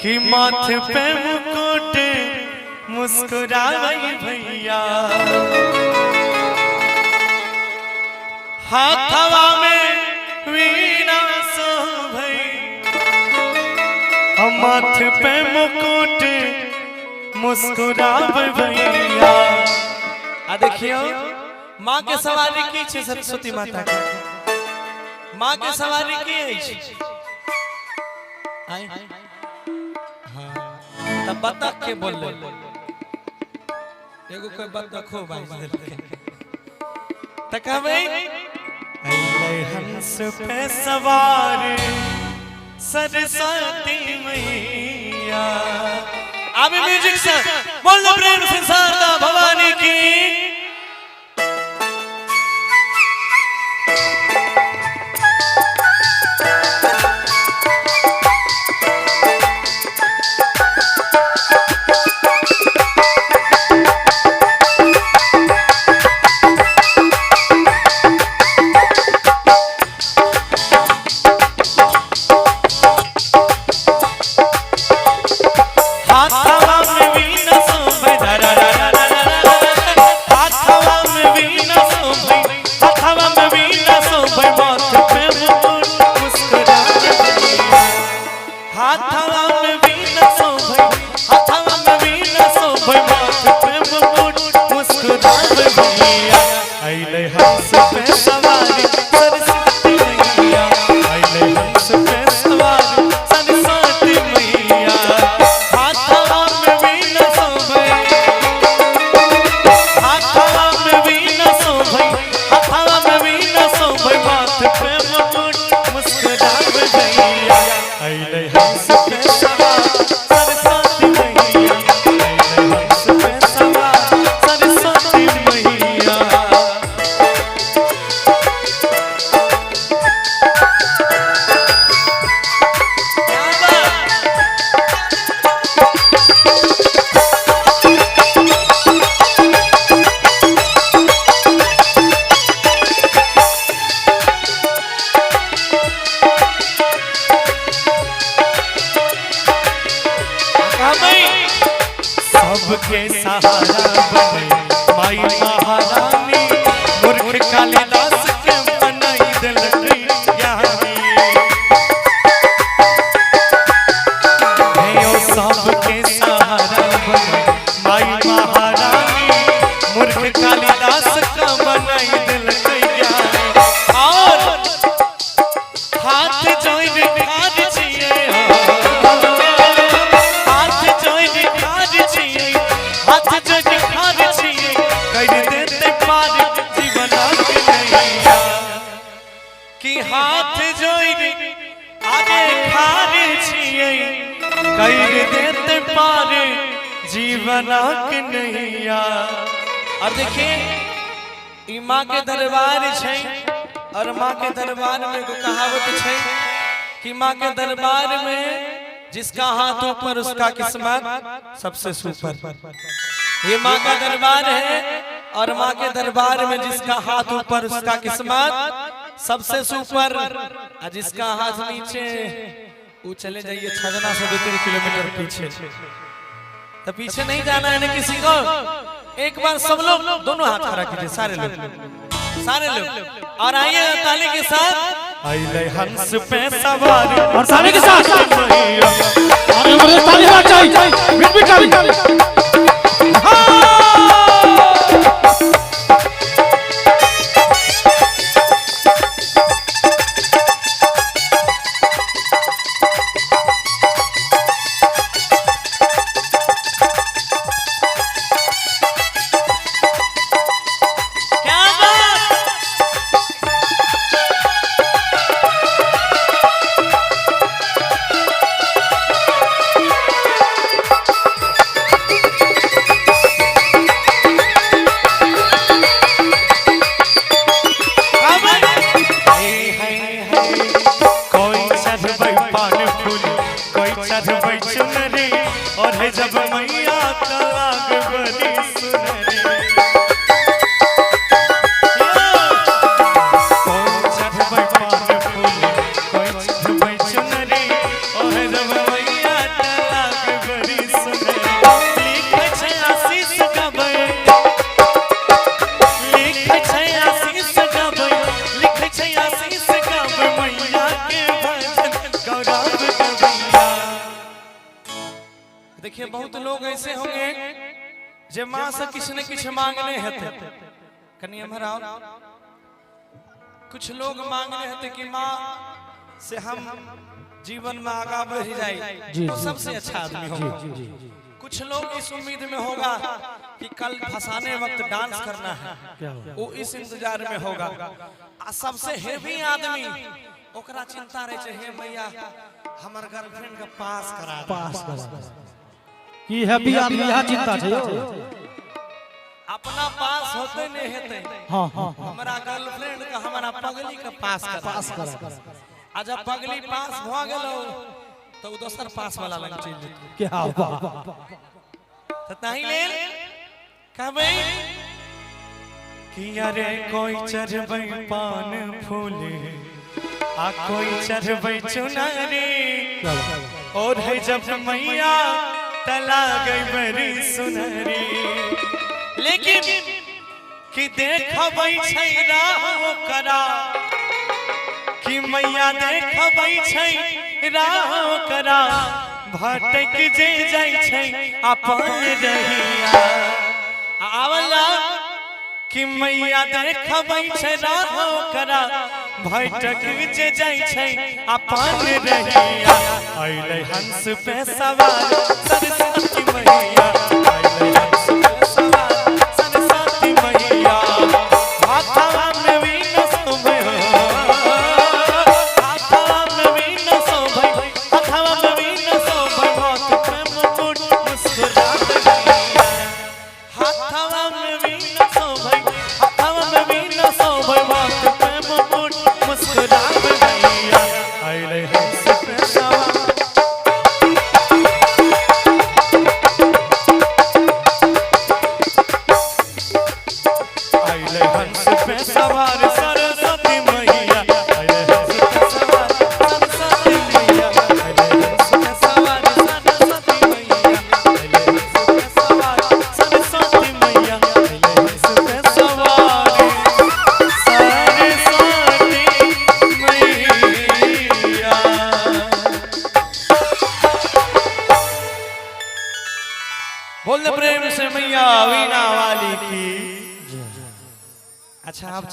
कि माथे पे मुकुट मुस्कुराई भैया, हाथवा में वीणा शोभै, माथे पे मुकुट मुस्कुरावे भैया। आ देखियो माँ के सवारी की छे सरस्वती माता के, माँ के सवारी की है आई हां तब बतख के बोल ले एगो कोई बतख हो भाई तकबे अइले हंस पे सवार सरस्वती मैया। अभी म्यूजिक से बोल प्रेम से शारदा भवानी की। सबके सहारा बने माई महारानी, मूर्ख कालिदास के बनाई दिलकई ज्ञानी। हे ओ सबके सहारा बने माई महारानी, मूर्ख कालिदास का बनाई दिलकई ज्ञानी। और हाथ जोड़ खाद छिए, हाथ जोड़ खाद छिए, हाथ जो दिखार छिए कर देते पार जीवन के नैया। कि हाथ जोड़ आगे खार छिए कर देते पार जीवन के नैया। और देखिए ई माँ के दरबार छै, और माँ के दरबार में एगो कहावत छै कि माँ के दरबार में जिसका हाथ ऊपर उसका किस्मत सबसे सुपर। ये माँ का दरबार है, और माँ के दरबार में जिसका हाथ ऊपर उसका किस्मत सबसे सुपर, और जिसका हाथ नीचे वो चले जाइए छजना से 2-3 किलोमीटर पीछे। तो पीछे नहीं जाना है ना किसी को। एक बार सब लोग दोनों हाथ खड़ा कीजिए, सारे लोग, सारे लोग, और आइए ताली के साथ। आइले हंस पे सवार और सारे के साथ आगे बढ़े, ताली होना चाहिए, मिट ताली। छै आशीष गाव मैया के भजन गौरव गवैया। देखिए बहुत लोग ऐसे होंगे जे माँ से किछ न किछ मांगने हेते, कनी हमारा कुछ लोग मांगने हेते कि माँ से हम जीवन में आगा बढ़ जाए तो सबसे अच्छा आदमी होगा। कुछ लोग इस उम्मीद में होगा कि कल फंसाने वक्त डांस करना है, वो इस इंतजार में होगा। सबसे हेवी आदमी ओकरा चिंता रहे हे भैया हमार गर्लफ्रेंड का पास करा की हैप्पी आदमी यह चिंता छै। अपना पास होते नहीं हेते हां हां हमारा गर्लफ्रेंड का हमारा पगली का पास करा। आ जब पगली पास भ गेलो तो दोसर पास वाला लग चल जेतै। क्या बात त ताही लेल कहबै कि अरे कोई चढ़बै पान फूल आ कोई चढ़बै चुनरी और है जब मैया तला गई बड़ी सुनरी। लेकिन कि देखबै छै राह करा कि मैया देखबै छै राह करा भटक जे जाइ छै अपन रहिया। आवला कि मैया देखबै छै राह करा भटक जे जाइ छै अपन रहिया। अइले हंस पे सवार सरस्वती मैया, अइले हंस पे सवार सरस्वती मैया। हाथवा में वीणा शोभे हाथवा में वीणा शोभे हाथवा में वीणा शोभे हाथ पे मुकुट मुस्कुरात गैया। हाथवा में वीणा शोभे हाथवा में वीणा शोभे हाथ पे मुकुट मुस्कुरात गैया। अइले हंस पे सवार हंस पे सवार सरस्वती मैया, अइले हंस पे सवार सरस्वती मैया, अइले हंस पे सवार सरस्वती मैया, अइले हंस पे सवार सरस्वती मैया, अइले हंस पे सवार सरस्वती मैया। बोल प्रेम से मैया वीणा वाली की। अच्छा आप